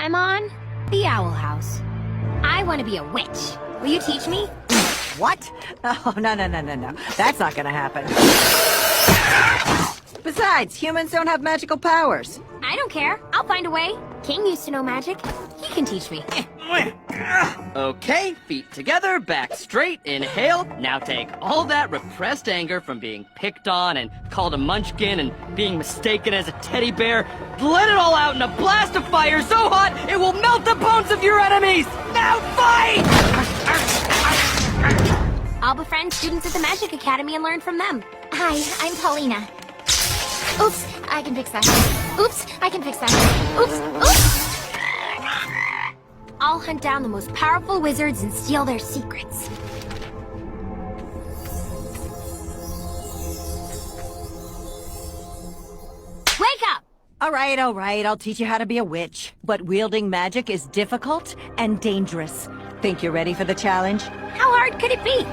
I'm on? The Owl House. I want to be a witch. Will you teach me? What? Oh, no. That's not gonna happen. Besides, humans don't have magical powers. I don't care. I'll find a way. King used to know magic. He can teach me. Okay, feet together, back straight, inhale. Now take all that repressed anger from being picked on and called a munchkin and being mistaken as a teddy bear. Let it all out in a blast of fire so hot it will melt the bones of your enemies! Now fight! I'll befriend students at the Magic Academy and learn from them. Hi, I'm Paulina. Oops, I can fix that. Oops, I can fix that. Oops. I'll hunt down the most powerful wizards and steal their secrets. Wake up! All right, I'll teach you how to be a witch. But wielding magic is difficult and dangerous. Think you're ready for the challenge? How hard could it be?